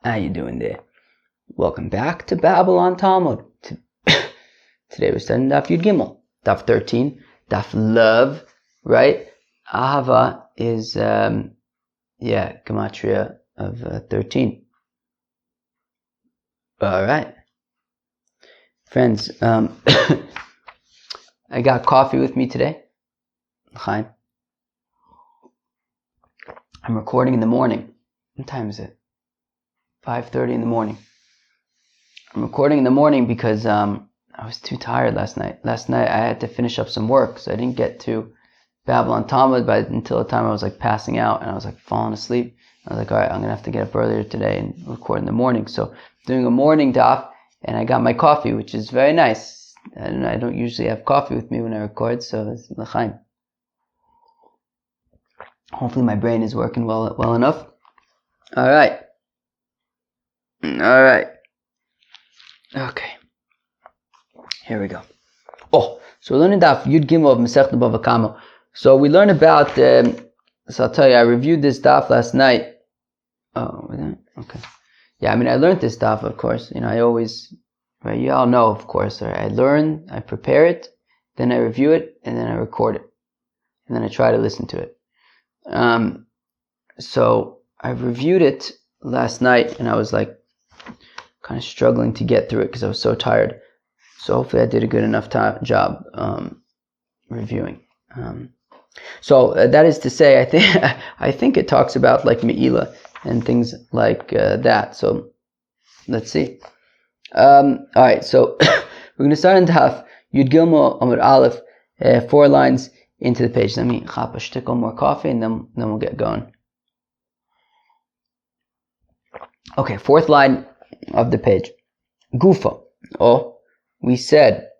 How you doing there? Welcome back to Babylon Talmud. Today we're studying Daf Yud Gimel, Daf 13, Daf Love, right? Ahava is, gematria of 13. All right. Friends, I got coffee with me today. Chaim. I'm recording in the morning. What time is it? 5:30 in the morning. I'm recording in the morning because I was too tired last night. Last night I had to finish up some work, so I didn't get to Babylon Talmud until the time I was like passing out and I was like falling asleep. I was like, all right, I'm gonna have to get up earlier today and record in the morning. So doing a morning daf, and I got my coffee, which is very nice. And I don't usually have coffee with me when I record, so it's l'chaim. Hopefully my brain is working well enough. All right. Okay. Here we go. So we're learning Daf Yud Gimel of Masechet BavaKama. So we learned about. So I'll tell you, I reviewed this daf last night. Okay. Yeah, I mean, I learned this daf, of course. I always, right? You all know, of course. Right? I learn, I prepare it, then I review it, and then I record it, and then I try to listen to it. So I reviewed it last night, and I was like, kind of struggling to get through it because I was so tired. So hopefully I did a good enough job reviewing. So that is to say, I think it talks about like Me'ila and things like that. So let's see. All right, so we're going to start in Daf Yud Gimel Amud Aleph, 4 lines into the page. Let me chop a shtickle more coffee and then we'll get going. Okay, 4th line of the page. Gufa. We said.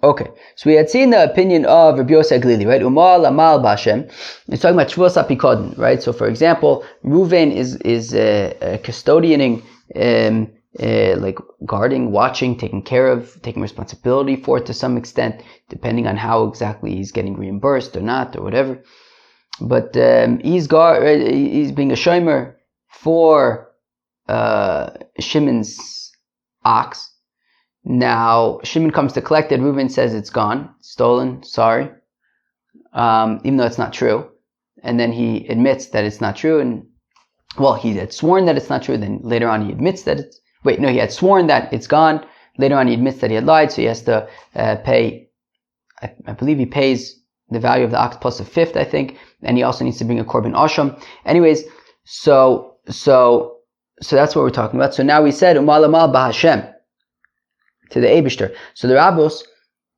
Okay, so we had seen the opinion of Rabbi Yossi Aglili, right? Umal Amal B'Hashem. It's talking about Shvus HaPikodin, right? So, for example, Reuven is custodianing, like guarding, watching, taking care of, taking responsibility for it to some extent, depending on how exactly he's getting reimbursed or not, or whatever. But he's being a shomer for Shimon's ox. Now Shimon comes to collect it. Reuven says it's gone, stolen, sorry, even though it's not true. And then he admits that it's not true. And he had sworn that it's not true. Then later on he admits that he had sworn that it's gone. Later on he admits that he had lied, so he has to pay. I believe he pays the value of the ox plus a fifth, I think, and he also needs to bring a korban asham. Anyways, so that's what we're talking about. So now we said Umal Amal B'Hashem to the Eibishter. So the Rabbos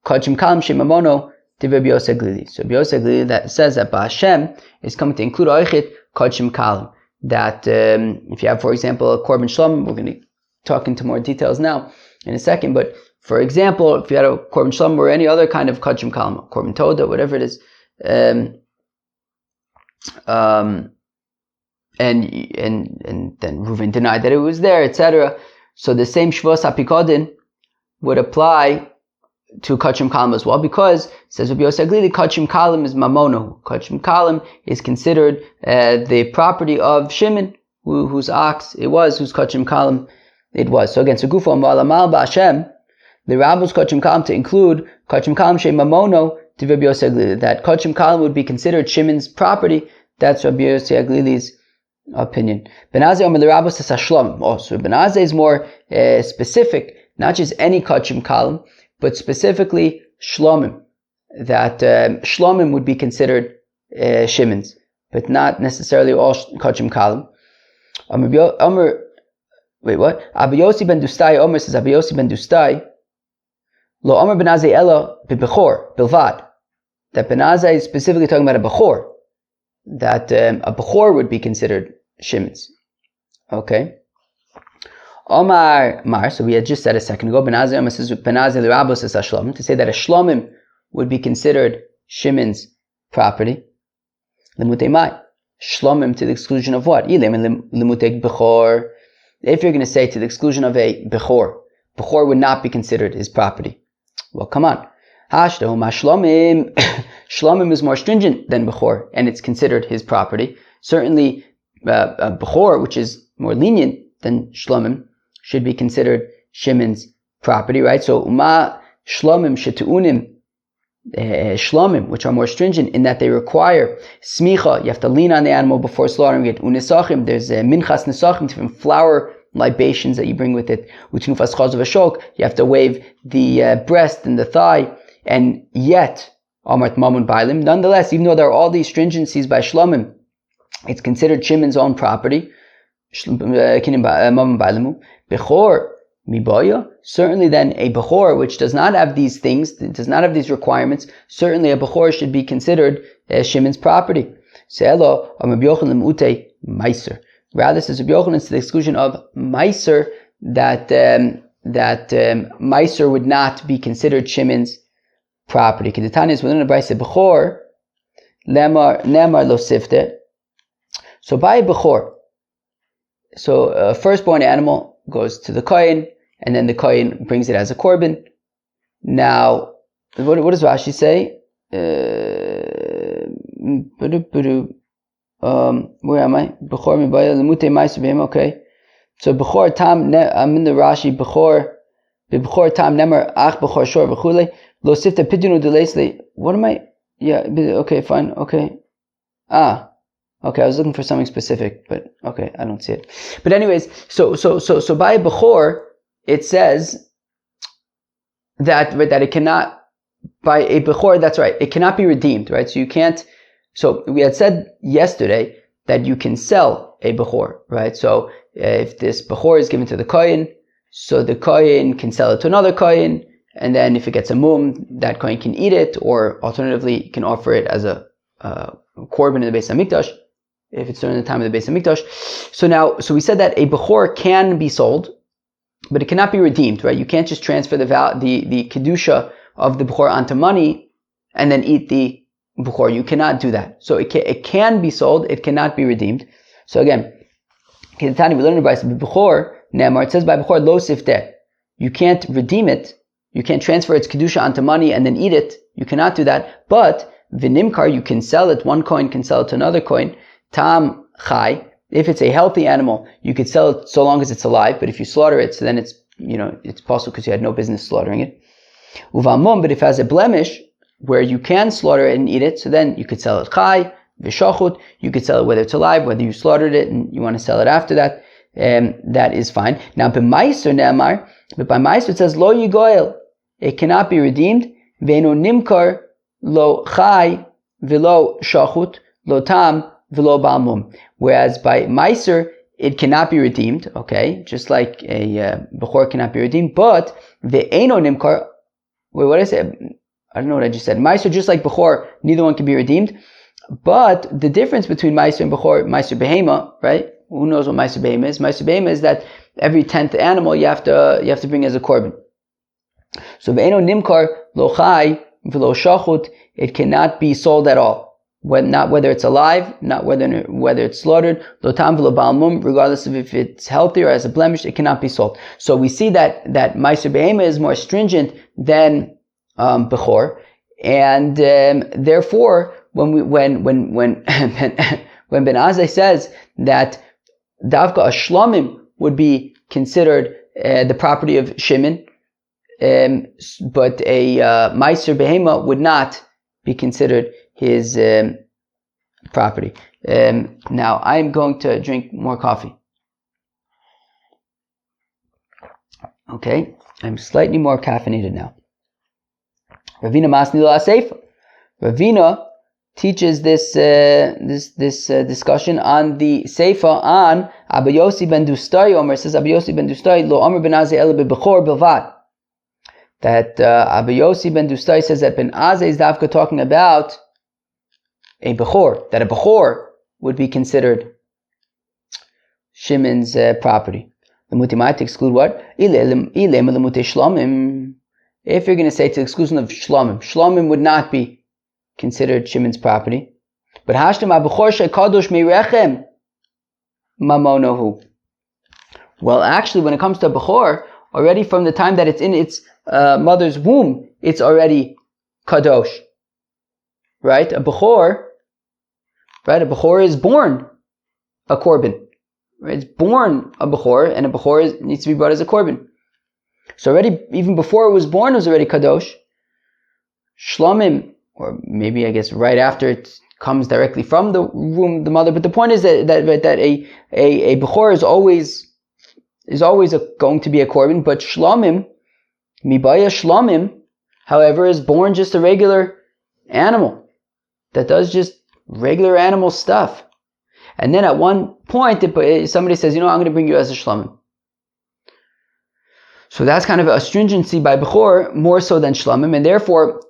Kodshim Kalam Shemamono to Rabbi Yossi Aglili. So Rabbi Yossi Aglili that says that B'Hashem is coming to include Oichit Kodshim Kalam. That if you have, for example, a korban shlom, we're going to talk into more details now in a second. But for example, if you had a korban shlom or any other kind of Kodshim Kalam, korban toda, whatever it is, and then Reuven denied that it was there, etc. So the same Shvus HaPikodin would apply to Kodshim Kalam as well, because, says Rabbi Yossi Aglili, Kodshim Kalam is Mamono. Kodshim Kalam is considered the property of Shimon, whose ox it was, whose Kodshim Kalam it was. So again, so Gufo Malamal B'Hashem, the Rabbos Kodshim Kalam to include Kodshim Kalam She Mamono to Rabbi Yossi Aglili, that Kodshim Kalam would be considered Shimon's property. That's Rabbi Yossi Aglili's opinion. Benazai Omer the Rabbos is Hashlom. So Benazai is more specific, not just any Kodshim Kalam, but specifically Shlomim. That Shlomim would be considered Shimon's, but not necessarily all Kodshim Kalam. What? Abba Yossi ben Dustai Omer says Abba Yossi ben Dustai Lo Omer Benazai Elo B'Bechor Bilvad. That Benazai is specifically talking about a Bechor. That a Bechor would be considered Shimon's. Okay. Omar Mar, so we had just said a second ago, Benazai Omar says Benazai L'Rabbos is Hashlomim, to say that a Shlomim would be considered Shimon's property. Limutei Mai. Shlomim to the exclusion of what? Limutei Bechor. If you're going to say to the exclusion of a Bechor would not be considered his property. Well, come on. Shlomim is more stringent than Bechor, and it's considered his property. Certainly, Bechor, which is more lenient, then shlomim should be considered Shimon's property, right? So uma shlomim shetuunim shlomim, which are more stringent in that they require smicha, you have to lean on the animal before slaughtering it. Unisachim, there's minchas nisachim, different flour libations that you bring with it. Utnufas chazav ashok, you have to wave the breast and the thigh, and yet amart mamun bailim. Nonetheless, even though there are all these stringencies by shlomim, it's considered Shimon's own property. Mamun bailimu bechor mibaya. Certainly then a Bechor which does not have these things, does not have these requirements, certainly a Bechor should be considered as Shimon's property. Rather, says Rabbi Yochanan, it's to the exclusion of Meiser, that Meiser would not be considered Shimon's property. Kedetani is within the Brayse Bechor, Lemar lo sifte. So by a Bechor, so a firstborn animal goes to the Kohen, and then the Kohen brings it as a korban. Now, what does Rashi say? Where am I? Bechor mibaya lemute ma'aser behema. Okay. So Bechor tam, I'm in the Rashi. Bechor tam nemer ach Bechor shor v'chule lo sifta pidunu delesle. What am I? Yeah. Okay. Fine. Okay. Okay, I was looking for something specific, but okay, I don't see it. But anyways, so by a Bechor, it says that it cannot, by a Bechor, that's right, it cannot be redeemed, right? So you can't, so we had said yesterday that you can sell a Bechor, right? So if this Bechor is given to the Kohen, so the Kohen can sell it to another Kohen, and then if it gets a mum, that Kohen can eat it, or alternatively, can offer it as a korban in the Beis HaMikdash, if it's during the time of the Beis HaMikdash. So we said that a Bechor can be sold, but it cannot be redeemed, right? You can't just transfer the kedusha of the Bechor onto money and then eat the Bechor. You cannot do that. So it can be sold, it cannot be redeemed. So again, we learned by Bechor, it says by Bechor lo sifteh. You can't redeem it, you can't transfer its kedusha onto money and then eat it. You cannot do that. But v'nimkar, you can sell it. One coin can sell it to another coin. Tam chai. If it's a healthy animal, you could sell it so long as it's alive, but if you slaughter it, so then it's possible because you had no business slaughtering it. Uvamum, but if it has a blemish, where you can slaughter it and eat it, so then you could sell it chai, v'shachut, you could sell it whether it's alive, whether you slaughtered it and you want to sell it after that, that is fine. Now, b'maiser ne'amar, but by maiser it says lo yigoel, it cannot be redeemed, ve'eno nimkar, lo chai, v'lo shachut, lo tam, v'lo balmum. Whereas by Meiser, it cannot be redeemed, okay? Just like a Bechor cannot be redeemed, but the Eino Nimkar, wait, what did I say? I don't know what I just said. Meiser, just like Bechor, neither one can be redeemed, but the difference between Meiser and Bechor, Meiser Behema, right? Who knows what Meiser Behema is? Meiser Behema is that every 10th animal you have to bring as a korban. So the Eino Nimkar, lo chai, v'lo shachut, it cannot be sold at all. Not whether it's alive, not whether it's slaughtered, lo tam v'lo balmum, regardless of if it's healthy or has a blemish, it cannot be sold. So we see that Meiser Behema is more stringent than Bechor, and therefore when Ben Azai says that Davka a Shlomim would be considered the property of Shimon, but a Meiser Behema would not be considered his property. Now I'm going to drink more coffee. Okay, I'm slightly more caffeinated now. Ravina Masni La Seifa. Ravina teaches this discussion on the Seifa on Abba Yossi ben Dustai. Omer says Abba Yossi ben Dustai lo Omer ben Azai el bechor bilvad. That Abba Yossi ben Dustai says that Ben Azai is Davka talking about a Bechor, that a Bechor would be considered Shimon's property. The Mutimai to exclude what? If you're going to say to the exclusion of Shlomim would not be considered Shimon's property. But Hashtem HaBechor she'kadosh me'rechem mamonohu. Well, actually, when it comes to a Bechor, already from the time that it's in its mother's womb, it's already kadosh. Right? A Bechor is born a korban. right? It's born a Bechor, and a Bechor needs to be brought as a korban. So already, even before it was born, it was already kadosh. Shlomim, or maybe I guess right after it comes directly from the womb, the mother. But the point is that a Bechor is always going to be a korban. But Shlomim, Mibaya Shlomim, however, is born just a regular animal that does just regular animal stuff. And then at one point, somebody says, I'm going to bring you as a Shlomim. So that's kind of a stringency by Bechor, more so than Shlomim. And therefore,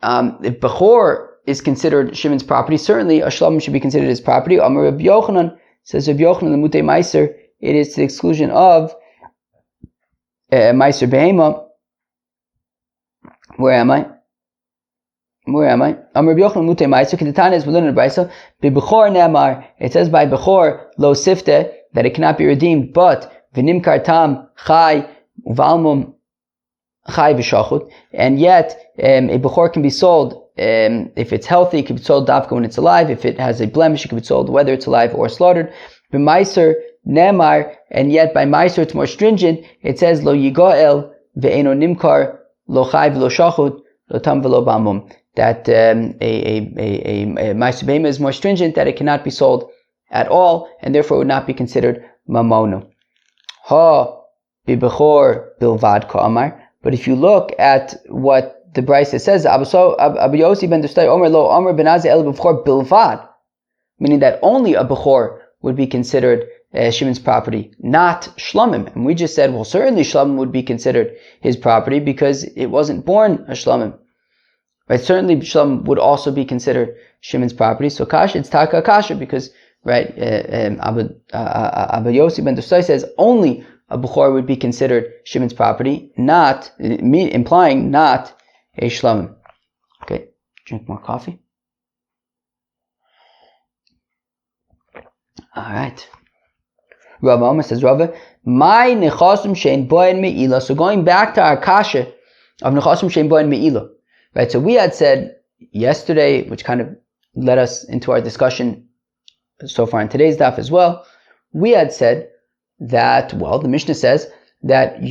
if Bechor is considered Shimon's property, certainly a Shlomim should be considered his property. Amar Reb Yochanan, says Reb Yochanan, the Mutei Meiser, it is to the exclusion of Meiser Behema. Where am I? Amar Reb Yochanan Mutei Meiser, Kedetana is within the Brisa. Bechor Ne'amar, it says by Bechor lo sifte, that it cannot be redeemed, but v'nimkar tam chai uvalmum chai v'shachut, and yet a Bechor can be sold if it's healthy. It can be sold dafka when it's alive. If it has a blemish, it can be sold whether it's alive or slaughtered. B'meiser Ne'amar, and yet by Meiser it's more stringent. It says lo yigoel ve'eno nimkar lo chai v'lo shachut lo tam v'lo balmum, that a Meiser Behema is more stringent, that it cannot be sold at all, and therefore it would not be considered mamonu. Ha b'bechor bilvad ka'amar. But if you look at what the Brisa says, Abu Yossi ben Dustai Omer lo Omer ben Azai el b'chor bilvad, meaning that only a Bechor would be considered Shimon's property, not Shlomim. And we just said, well, certainly Shlomim would be considered his property because it wasn't born a Shlomim. Right? Certainly Shlomim would also be considered Shimon's property. So Kasha, it's Taka Kasha, because right, Abu Yossi ben Dusai says only a Bechor would be considered Shimon's property, not implying not a Shlomim. Okay, drink more coffee. All right. Rav Omer says, Rav, my nechasum shein boen meila. So going back to our kasha of nechasum shein boen meila, right? So we had said yesterday, which kind of led us into our discussion so far in today's daf as well. We had said that, well, the Mishnah says that the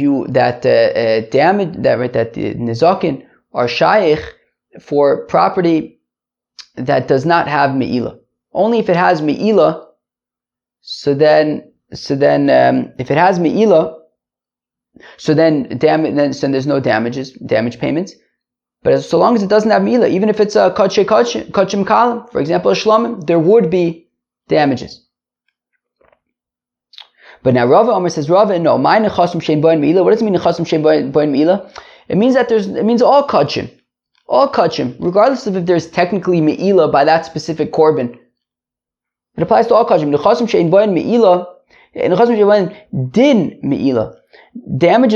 nizakin are shaykh for property that does not have meila. Only if it has meila, so then if it has meila, so then there's no damage payments. But so long as it doesn't have meila, even if it's a kachim kalim, for example, a shlomim, there would be damages. But now Rava Omer says, Rava, no, my nechasim shein boin meila. What does it mean nechasim shein boin meila? It means that it means all kachim, regardless of if there's technically meila by that specific korban. It applies to all kachim. Nechasim shein boin meila, nechasim shein boin din meila. Damage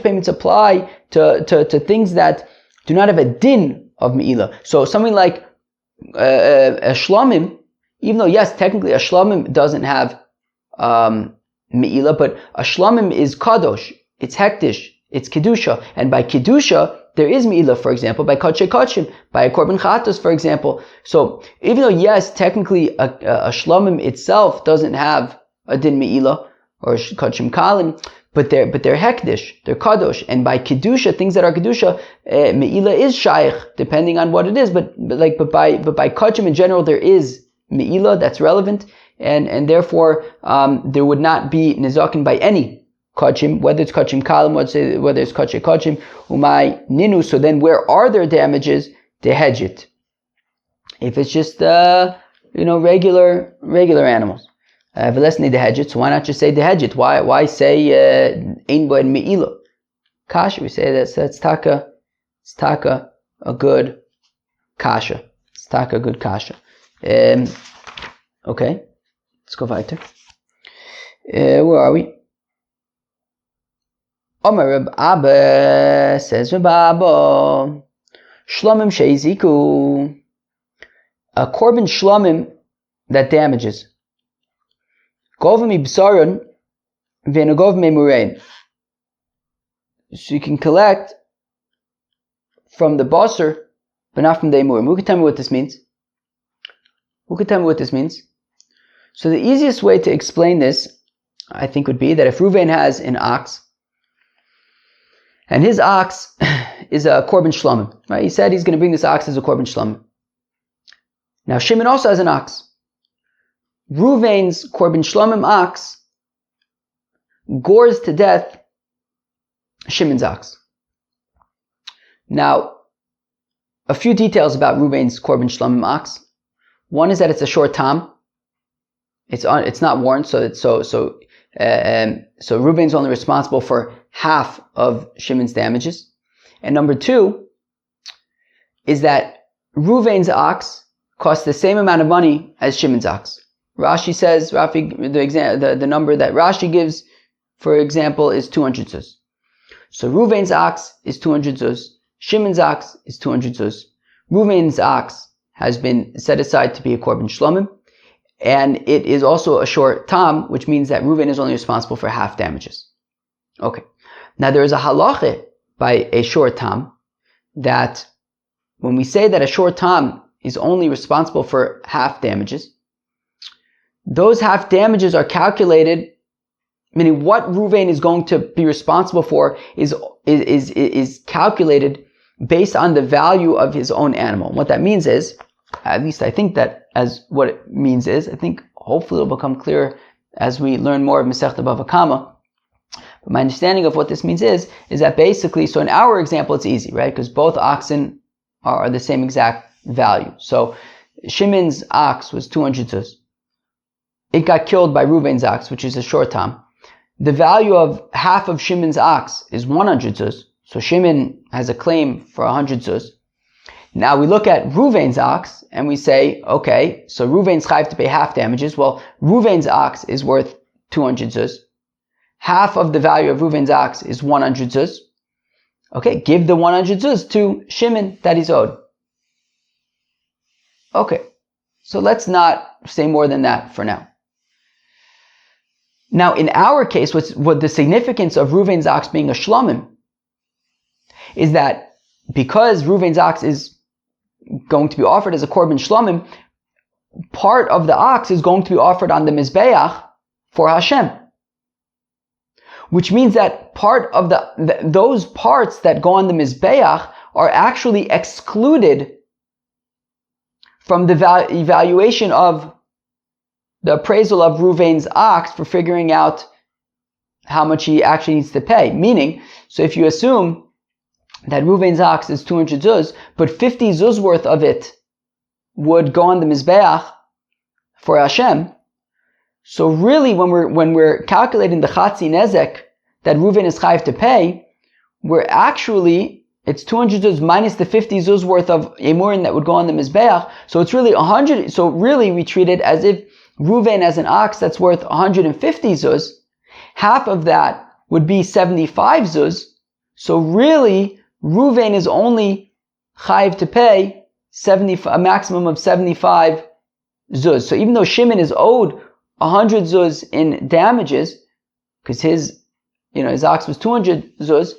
payments apply to things that do not have a din of meila. So something like a shlomim, even though yes, technically a shlomim doesn't have meila, but a shlomim is kadosh, it's hektish, it's kedusha, and by kedusha there is meila, for example, by kachim kachim, by a korban chatos, for example. So even though yes, technically a shlomim itself doesn't have a din meila or kachim kalim, but they're hektish, they're kadosh, and by kedusha, things that are kedusha, meila is shaykh, depending on what it is. But by kachim in general, there is meila that's relevant, and therefore there would not be nizakin by any kachim, whether it's kachim kalim, whether it's kachim umay ninu. So then, where are there damages? They hedge it. If it's just regular animals. V'lesni dehedget, so why not just say dehedget? Why say ein bo en meila? Kasha, we say that's taka a good kasha. It's taka a good kasha. Okay, let's go weiter. Where are we? Omer Reb Abba, says Reb Abba, shlomim sheiziku, a korban shlomim that damages. So you can collect from the basar, but not from the emurim. Who can tell me what this means? So the easiest way to explain this, I think, would be that if Reuven has an ox, and his ox is a korban shlomim, right? He said he's going to bring this ox as a korban shlomim. Now Shimon also has an ox. Reuven's korban shlomim ox gores to death Shimon's ox. Now, a few details about Reuven's korban shlomim ox. One is that it's a short tam. It's not worn, so Reuven's only responsible for half of Shimon's damages. And number two is that Reuven's ox costs the same amount of money as Shimon's ox. Rashi says, the number that Rashi gives, for example, is 200 zuz. So Reuven's ox is 200 zuz. Shimon's ox is 200 zuz. Reuven's ox has been set aside to be a korban shlomim, and it is also a short tam, which means that Reuven is only responsible for half damages. Okay. Now there is a halacha by a short tam that when we say that a short tam is only responsible for half damages, those half damages are calculated, meaning what Reuven is going to be responsible for is calculated based on the value of his own animal. And what that means is, at least I think that as what it means is, I think hopefully it'll become clearer as we learn more of Masechta BavaKama. But my understanding of what this means is that basically, so in our example it's easy, right? Because both oxen are the same exact value. So Shimon's ox was 200 zuz. It got killed by Reuven's ox, which is a short tam. The value of half of Shimon's ox is 100 zuz. So Shimon has a claim for 100 zuz. Now we look at Reuven's ox and we say, okay, so Reuven's chayav to pay half damages. Well, Reuven's ox is worth 200 zuz. Half of the value of Reuven's ox is 100 zuz. Okay, give the 100 zuz to Shimon that he's owed. Okay, so let's not say more than that for now. Now, in our case, what the significance of Reuven's ox being a shlomim is that because Reuven's ox is going to be offered as a korban shlomim, part of the ox is going to be offered on the mizbeach for Hashem, which means that part of those parts that go on the mizbeach are actually excluded from the evaluation of the appraisal of Reuven's ox for figuring out how much he actually needs to pay. Meaning, so if you assume that Reuven's ox is 200 zuz, but 50 zuz worth of it would go on the mizbeach for Hashem. So really, when we're calculating the chatzi nezek that Reuven is chayav to pay, it's 200 zuz minus the 50 zuz worth of emurin that would go on the mizbeach. So it's really 100. So really, we treat it as if Reuven has an ox that's worth 150 zuz. Half of that would be 75 zuz. So really, Reuven is only chayav to pay a maximum of 75 zuz. So even though Shimon is owed 100 zuz in damages, because his ox was 200 zuz,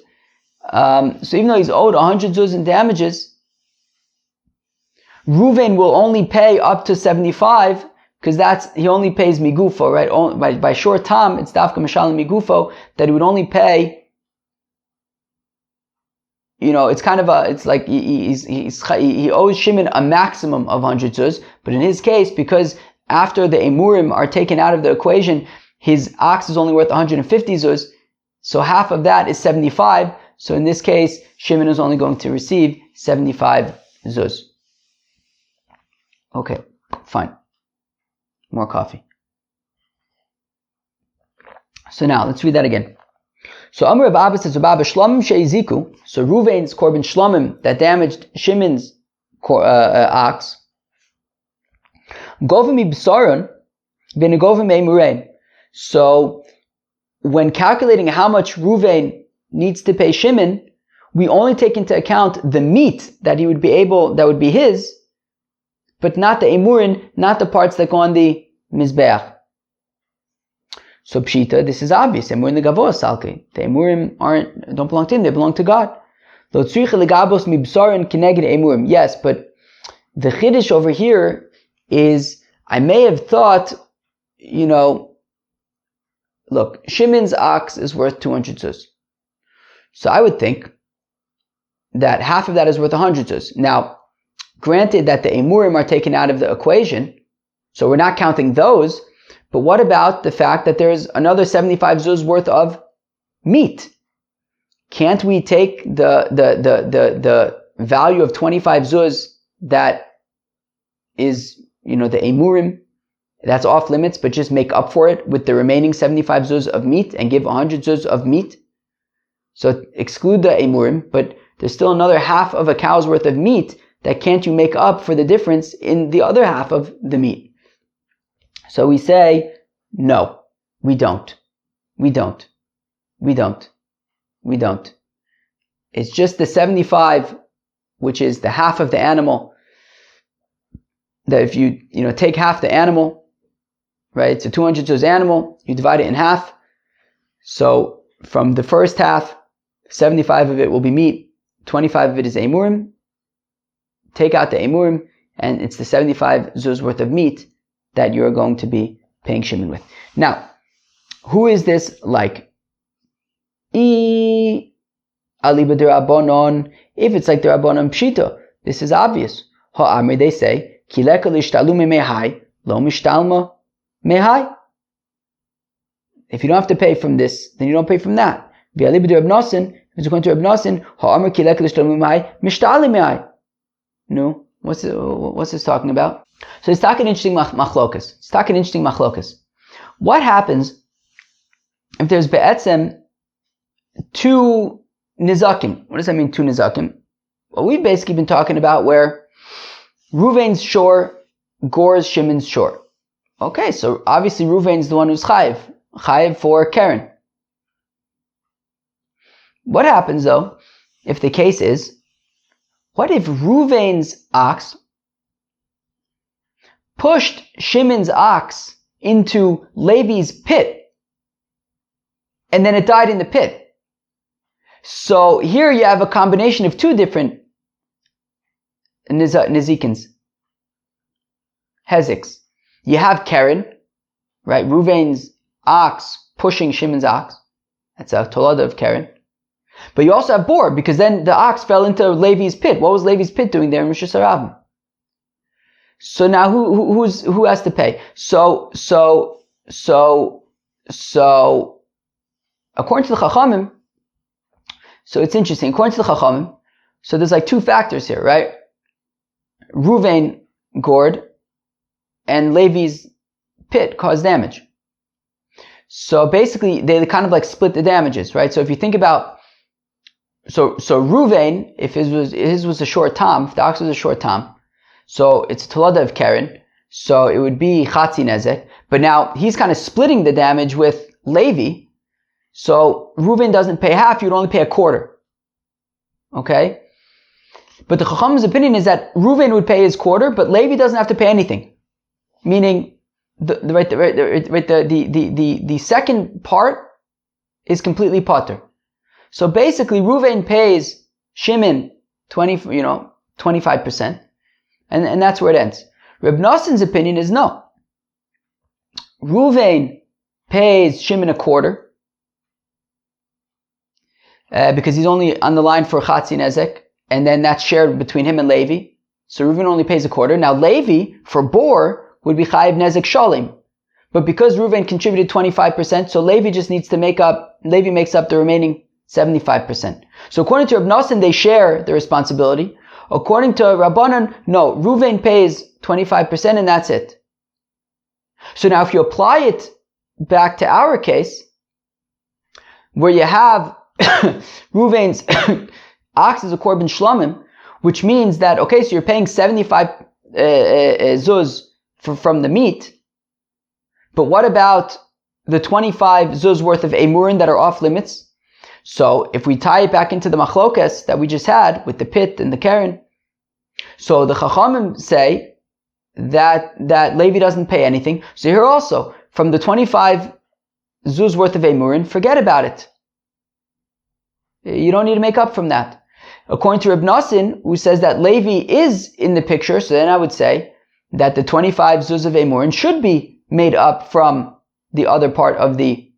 so even though he's owed 100 zuz in damages, Reuven will only pay up to 75, because he only pays migufo, right? By short tam, it's dafka mishalim migufo, that he would only pay. It's like he owes Shimon a maximum of 100 zuz, but in his case, because after the emurim are taken out of the equation, his ox is only worth 150 zuz, so half of that is 75. So in this case, Shimon is only going to receive 75 zuz. Okay, fine. More coffee. So now, let's read that again. So Amr of Abba says, Shlomim she'iziku, so Reuven's korban shlomim that damaged Shimon's ox, govim ibsaron v'negovim emurein. So when calculating how much Reuven needs to pay Shimon, we only take into account the meat that would be his, but not the emurin, not the parts that go on the mizbeach. So pshita, this is obvious. Emurim the gavos salke. The emurim don't belong to him; they belong to God. Lo tzricha legabos mibsarin kineged emurim. Yes, but the chiddush over here is I may have thought look, Shimon's ox is worth 200 zuz. So I would think that half of that is worth 100 zuz. Now, granted that the emurim are taken out of the equation, so we're not counting those, but what about the fact that there's another 75 zuz worth of meat? Can't we take the value of 25 zuz that is, the emurim, that's off limits, but just make up for it with the remaining 75 zuz of meat and give 100 zuz of meat? So exclude the emurim, but there's still another half of a cow's worth of meat that can't you make up for the difference in the other half of the meat? So we say, no, we don't. It's just the 75, which is the half of the animal, that if you, take half the animal, right, it's a 200 zuz animal, you divide it in half. So from the first half, 75 of it will be meat, 25 of it is emurim. Take out the emurim, and it's the 75 zuz worth of meat that you're going to be paying Shimon with. Now, who is this like? If it's like the Rabbanon Pshita, this is obvious. Ha'amri, they say, Kileka lishtalu mehai, lo mishtalma mehai. If you don't have to pay from this, then you don't pay from that. If it's going to Reb Nosson, ha'amri kileka lishtalu mehai, mishtali mehai. No, what's this talking about? So it's talking interesting machlokas. What happens if there's be'etzem two nizakim? What does that mean, two nizakim? Well, we've basically been talking about where Ruvain's shore gores Shimon's shore. Okay, so obviously Ruvain's the one who's chayiv for Karen. What happens though if the case is, what if Ruvain's ox pushed Shimon's ox into Levi's pit, and then it died in the pit? So here you have a combination of two different nizikins, heziks. You have Karen, right? Ruvain's ox pushing Shimon's ox. That's a tolada of Karen. But you also have bor, because then the ox fell into Levi's pit. What was Levi's pit doing there in Rosh Hashanah? So now who has to pay? So according to the Chachamim, so it's interesting. According to the Chachamim, so there's like two factors here, right? Ruvain gored and Levi's pit caused damage. So basically, they kind of like split the damages, right? So if you think about, so Ruvain, if his was a short tam, if the ox was a short tam, so it's a tolada of Karen, so it would be chatzi nezek. But now he's kind of splitting the damage with Levi, so Ruvain doesn't pay half; you'd only pay a quarter. Okay, but the Chacham's opinion is that Ruvain would pay his quarter, but Levi doesn't have to pay anything. Meaning, the second part is completely potter. So basically, Ruvain pays Shimon 25%, and that's where it ends. Reb Nosson's opinion is no. Ruvain pays Shimon a quarter, because he's only on the line for Chatzi Nezek, and then that's shared between him and Levi. So Ruvain only pays a quarter. Now Levi, for bor, would be Chayiv Nezek Shalim. But because Ruvain contributed 25%, so Levi just needs to makes up the remaining 75%. So according to Reb Nosson, they share the responsibility. According to Rabbanan, no, Ruvain pays 25% and that's it. So now if you apply it back to our case, where you have Ruvain's ox is a korban shlamim, which means that, okay, so you're paying 75 zuz from the meat, but what about the 25 zuz worth of emurin that are off limits? So if we tie it back into the machlokas that we just had with the pit and the karen, so the chachamim say that Levi doesn't pay anything. So here also, from the 25 zuz worth of emurin, forget about it. You don't need to make up from that. According to Reb Nosson, who says that Levi is in the picture, so then I would say that the 25 zuz of emurin should be made up from the other part of the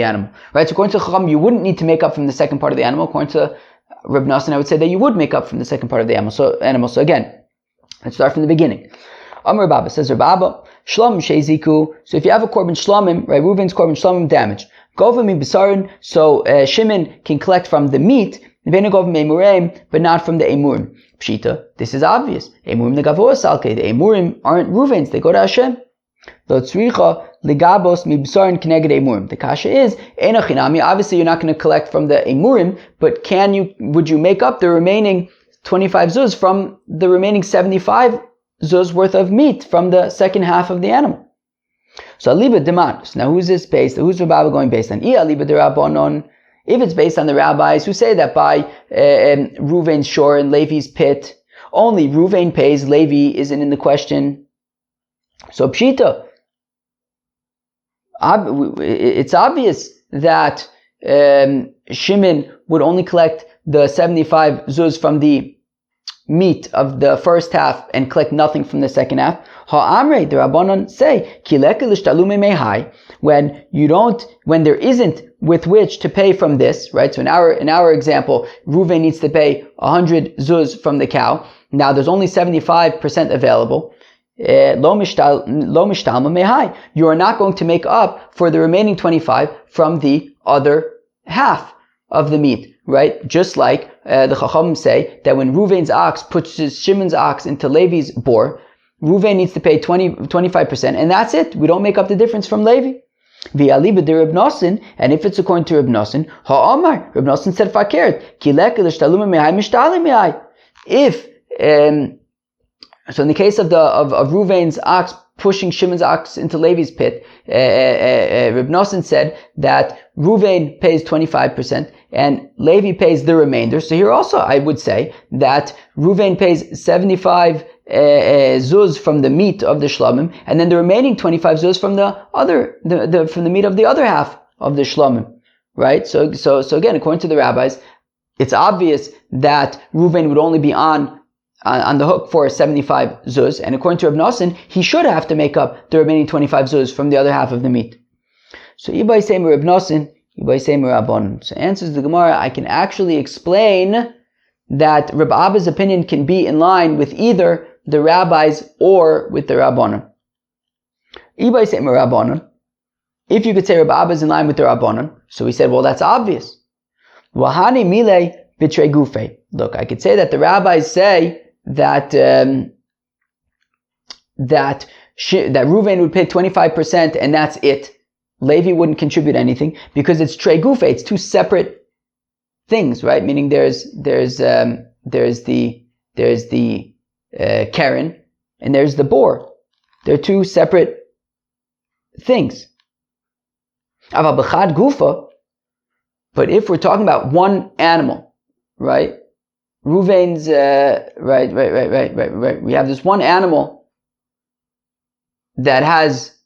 animal, right? So according to Chacham, you wouldn't need to make up from the second part of the animal. According to Reb Nosson, I would say that you would make up from the second part of the animal. So again, let's start from the beginning. Amar Baba says, Rabba, Shlomim Sheiziku. So if you have a korban Shlomim, right, Reuven's korban Shlomim damaged. Govim Bisarin, so Shimon can collect from the meat, but not from the Emurim. Pshita, this is obvious. Emurim the Gavoa Salke, the Emurim aren't Reuven's, they go to Hashem. Lo tzricha ligabos mibsarin keneged emurim. The kasha is enochinami. Obviously, you're not going to collect from the emurim, but would you make up the remaining 25 zuz from the remaining 75 zuz worth of meat from the second half of the animal? So aliba demanus. Now, who's this based? Who's Rabbi going based on? Aliba derabanon. If it's based on the rabbis who say that by Reuven's shore and Levi's pit, only Reuven pays, Levi isn't in the question. So pshita, it's obvious that Shimon would only collect the 75 zuz from the meat of the first half and collect nothing from the second half. Ha'amrei, the Rabbanon say, when there isn't with which to pay from this, right? So in our example, Reuven needs to pay 100 zuz from the cow. Now there's only 75% available. You are not going to make up for the remaining 25 from the other half of the meat, right? Just like the Chacham say that when Reuven's ox puts Shimon's ox into Levi's bore, Reuven needs to pay 25%, and that's it. We don't make up the difference from Levi. And if it's according to Reb Nosson, Reb Nosson said fakert. So in the case of Reuven's ox pushing Shimon's ox into Levi's pit, Reb Nosson said that Reuven pays 25% and Levi pays the remainder. So here also I would say that Reuven pays 75 zuz from the meat of the shlomim, and then the remaining 25 zuz from the meat of the other half of the shlomim, right? So again, according to the rabbis, it's obvious that Reuven would only be on the hook for 75 zuz, and according to Reb Nosson, he should have to make up the remaining 25 zuz from the other half of the meat. So Ibai say Reb Nosson, Ibai say Rabbanon. So answers the Gemara, I can actually explain that Reb Abba's opinion can be in line with either the rabbis or with the Rabbanon. Ibai say Rabbanon. If you could say Reb Abba is in line with the Rabbanon, so he said, well, that's obvious. Wahani mile bitre gufe. Look, I could say that the rabbis say that Reuven would pay 25% and that's it. Levi wouldn't contribute anything because it's trei gufe. It's two separate things, right? Meaning there's the keren and there's the bor. They're two separate things. Aval b'chad gufa. But if we're talking about one animal, right? Reuven's, right. We have this one animal that has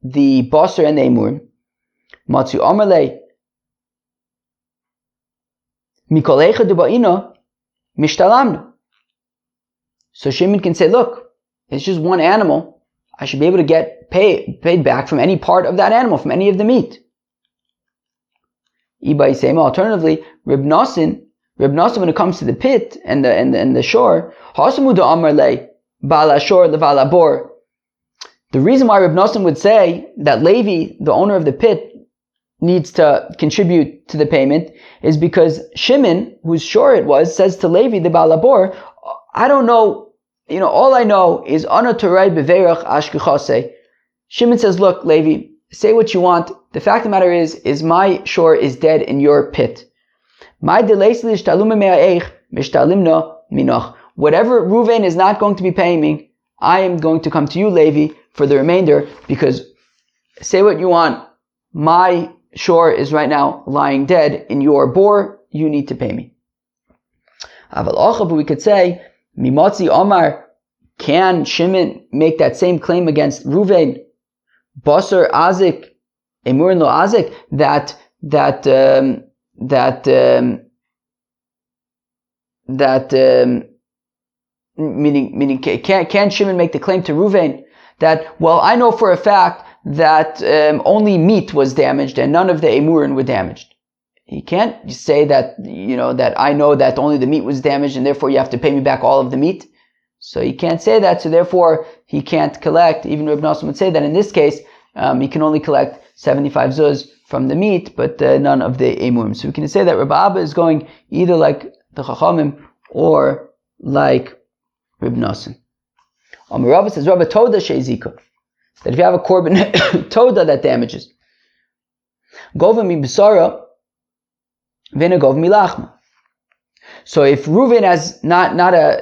the basar and the emurim. Matzu amarle mikol echad deba'ina mishtalamna. So Shimon can say, look, it's just one animal. I should be able to get paid back from any part of that animal, from any of the meat. Ibai Sema. Alternatively, Reb Nosson, when it comes to the pit and the shore, the reason why Reb Nosson would say that Levi, the owner of the pit, needs to contribute to the payment is because Shimon, whose shore it was, says to Levi, the Balabor, I don't know, all I know is Ana Torai Beverach Ashkechase. Shimon says, look, Levi, say what you want. The fact of the matter is my shore is dead in your pit. Whatever Reuven is not going to be paying me, I am going to come to you, Levi, for the remainder, because say what you want, my shore is right now lying dead in your bore, you need to pay me. But we could say, Mimotzi Omar, can Shimon make that same claim against Reuven? Basar Azik, Emurin lo Azik, that meaning, can Shimon make the claim to Ruvain that, well, I know for a fact that only meat was damaged and none of the emurin were damaged. He can't say that, that I know that only the meat was damaged and therefore you have to pay me back all of the meat. So he can't say that, so therefore he can't collect. Even Reb Nosson would say that in this case, he can only collect 75 zuz from the meat, but none of the emurim. So we can say that Rabbi Abba is going either like the Chachamim or like Reb Nosson. Rabbi says, Rabbi Toda she'ezika, that if you have a korban Toda that damages, Gova mi b'sara, v'ena gov mi lachma. So if Reuven has not a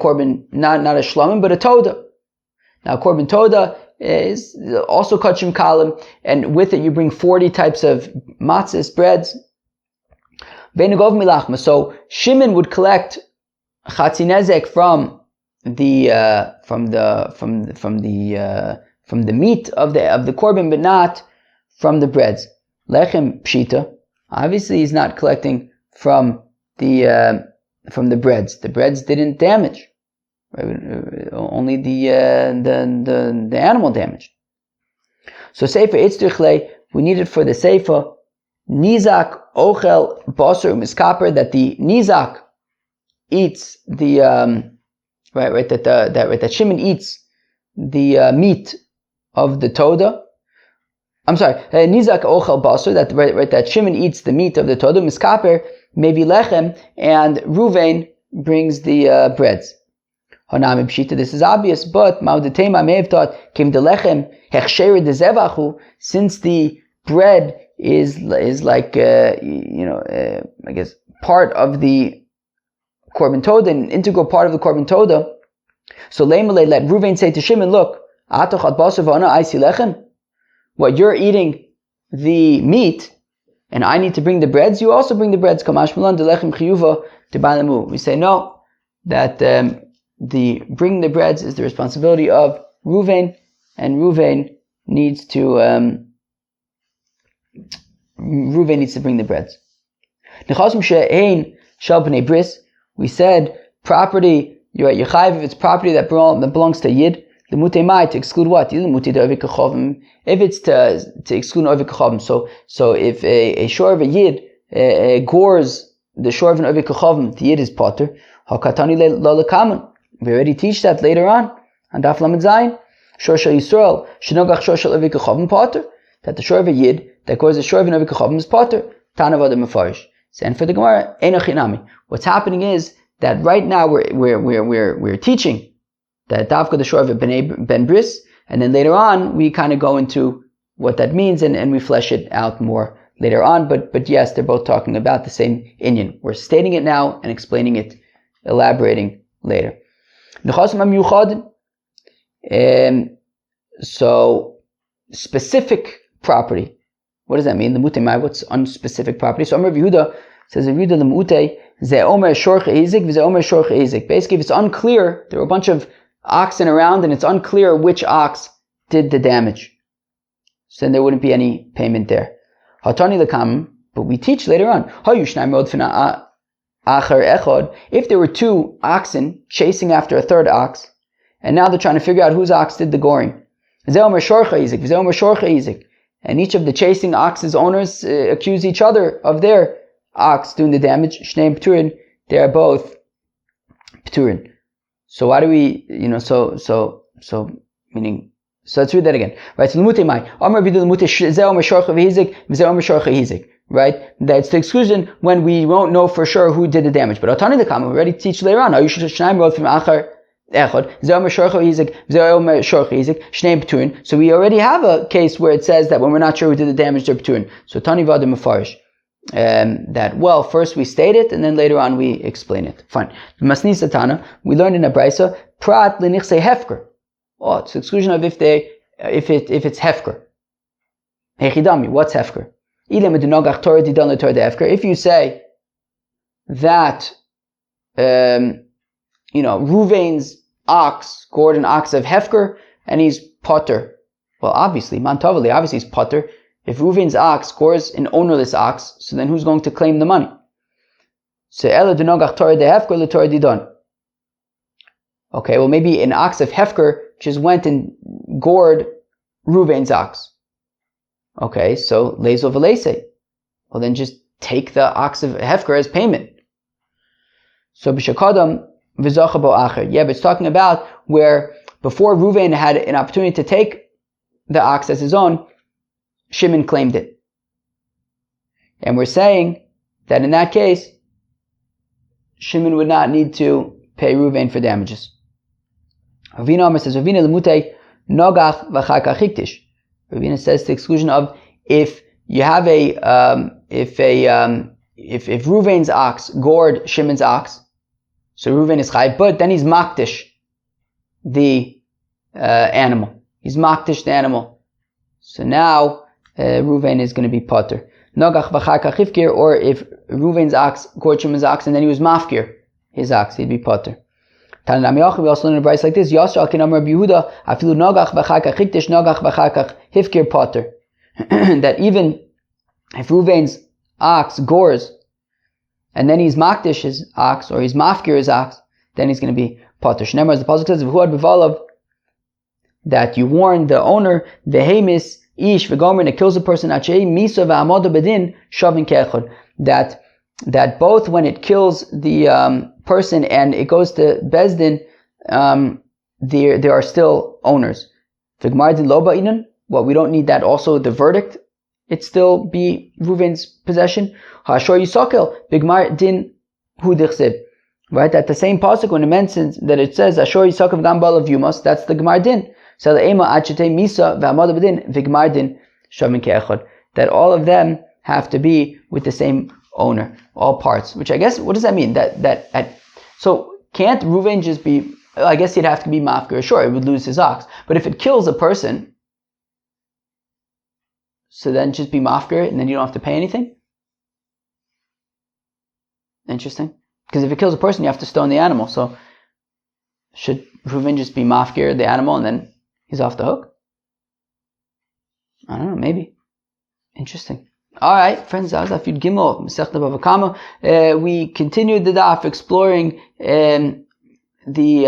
korban, not a shlamim, but a Toda. Now korban Toda is also kachim kalim, and with it you bring 40 types of matzahs, breads. V'ena gov mi lachma. So Shimon would collect chatzi nezek from the meat of the korban, but not from the breads. Lechem pshita. Obviously, he's not collecting from the breads. The breads didn't damage. Right? Only the animal damaged. So seifa itzrichle, we need it for the seifa. Nizak ochel basar miskaper, that the nizak eats the that Shimon eats the meat of the Toda. I'm sorry, Nizak ochel basar, that Shimon eats the meat of the Toda, miskaper maybe lechem, and Ruvain brings the breads. Hanami pshita, this is obvious, but Maudetema may have thought came the lechem hechsher de zevachu, since the bread is like I guess part of the korban Toda, an integral part of the korban Toda. So Leimalei, let Ruvain say to Shimon, look, atochat basar v'ana aisi lechem. What, you're eating the meat, and I need to bring the breads? You also bring the breads. Kamash malan delechem chiyuva tebalamu. We say no, that the bringing the breads is the responsibility of Ruvain, and Ruvain needs to bring the breads. Nechasim she'ein shel bnei bris. We said property. You're at Yechayiv if it's property that belongs to Yid. The mutemai, to exclude what? If it's to exclude an ovik kachavim. So if a shor of a Yid gores the shor of an ovik kachavim, the Yid is potter. Hakatani lalakaman. We already teach that later on Daf Lamed Zayin. Shor shel Yisrael shenogach shor shel ovik kachavim potter. That the shor of a Yid that gores the shor of an ovik kachavim is potter. Tanav adam mefarish. And for the Gemara, einachinami. What's happening is that right now we're teaching that Davka the shor of a ben bris, and then later on we kind of go into what that means and we flesh it out more later on. But yes, they're both talking about the same inyan. We're stating it now and explaining it, elaborating later. So specific property. What does that mean? The mutemai, what's unspecific property? So Amar Yehuda says, Yehuda the mute ze omer shorche izik v'ze omer shorche izik. Basically, if it's unclear, there were a bunch of oxen around and it's unclear which ox did the damage, so then there wouldn't be any payment there. Hatani lekam, but we teach later on. If there were two oxen chasing after a third ox, and now they're trying to figure out whose ox did the goring. Ze omer shorche izik v'ze omer shorche izik. And each of the chasing ox's owners accuse each other of their ox doing the damage. Shneim pturin, they are both pturin. So why do we, meaning, so let's read that again. Right, so l'mutei mai, Amar vidu l'mutei ze omer shorcha v'hizik, v'ze omer shorcha hizik. Right, that's the exclusion when we won't know for sure who did the damage. But Atani the Kama, we already teach later on. You should shneim road from achar echad, ze omer shorcha v'hizik, v'ze omer shorcha hizik, shneim pturin. So we already have a case where it says that when we're not sure who did the damage, they're pturin. So Tani v'adim mefarish. That, well, first we state it and then later on we explain it. Fine. Masni Satana, we learned in a Braisa, Prat lenichse hefker. Oh, it's exclusion of if it's hefker. Hechidami, what's hefker? If you say that Ruvain's ox gored an ox of hefker and he's potter. Well, obviously, Mantavali, obviously he's potter. If Reuven's ox scores an ownerless ox, so then who's going to claim the money? So Ela denogach Torah de hefker le Torah didon. Okay, well maybe an ox of Hefker just went and gored Reuven's ox. Okay, so lezo v'leise. Well then just take the ox of Hefker as payment. So b'shakadam v'zacha bo acher. Yeah, but it's talking about where before Reuven had an opportunity to take the ox as his own, Shimon claimed it. And we're saying that in that case, Shimon would not need to pay Reuven for damages. Ravina says, Ravina lemute nogach v'chakach hiktish. Ravina says to the exclusion of if you have if Reuven's ox gored Shimon's ox, so Reuven is chai, but then he's makdish the animal. He's makdish the animal. So now Reuven is going to be potter. Nogach v'chakach hifkir, or if Reuven's ox gored Shimon's ox and then he was mafkir his ox, he'd be potter. We also learn a verse like this: Yasser al kinam Rabbi Yehuda, afilu nogach v'chakach hiktish nogach v'chakach hifkir potter. That even if Reuven's ox gores and then he's makdish his ox or he's mafkir his ox, then he's going to be potter. Shneimar, as the pasuk says, v'huad b'valav, that you warn the owner, v'hemis ish v'gomer, that kills a person, achei misa v'amoda bedin shavin ke'echad, that both when it kills the person and it goes to Bezdin, there are still owners. V'gmardin lo ba'inan, well, we don't need that also, the verdict, it still be Reuven's possession. Ha'ashor yisokel, v'gmardin hu dichsib. Right, at the same pasuk when it mentions that it says Ashor yisokel v'gam ba'al of Yumos, that's the Gmardin. So the ema achete misa v'amad bedin v'gmardin shavin ke'echad, that all of them have to be with the same owner, all parts. Which I guess, what does that mean? So can't Reuven just be? I guess he'd have to be mafker. Sure, he would lose his ox, but if it kills a person, so then just be mafker, and then you don't have to pay anything. Interesting, because if it kills a person, you have to stone the animal. So should Reuven just be mafker the animal, and then he's off the hook? I don't know, maybe. Interesting. All right, friends, that was Daf Yud Gimel, Masechta BavaKama. We continued the daf exploring the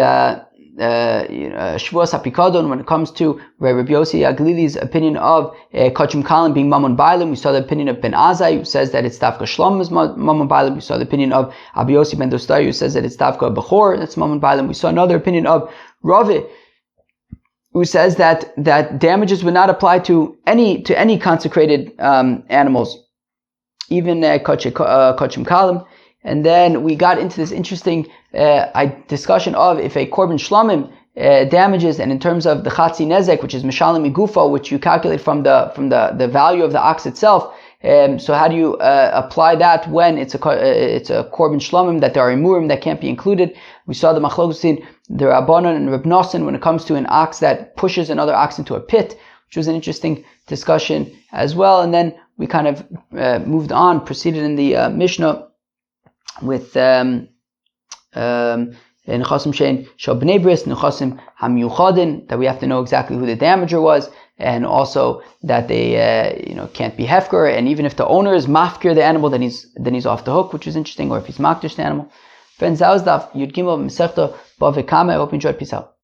Shavuos HaPikadon when it comes to Rabbi Yossi Aglili's opinion of Kachim Kalim being Mammon Bailim. We saw the opinion of Ben Azai, who says that it's Tafka Shlom is Mammon Bailim. We saw the opinion of Abi Yossi Ben Dostai, who says that it's Tafka Bechor, that's Mammon Bailim. We saw another opinion of Ravi, who says that damages would not apply to any consecrated animals, even Kachim Kalim. And then we got into this interesting discussion of if a korban shlamim damages, and in terms of the chatzi nezek, which is mishalim migufa, which you calculate from the value of the ox itself. So how do you apply that when it's a korban shlamim, that there are imurim that can't be included? We saw the machlokes in the Rabbanon and Reb Nosson when it comes to an ox that pushes another ox into a pit, which was an interesting discussion as well. And then we kind of moved on, proceeded in the Mishnah with Nechasim Shein Shal Bnei Bris, Nechasim HaMiyuchadin, that we have to know exactly who the damager was, and also that they can't be hefker, and even if the owner is mafkir the animal, then he's off the hook, which is interesting, or if he's makdish the animal. Friends, that was Daf Yud Gimel Masechta BavaKama. I hope you enjoyed. Peace out.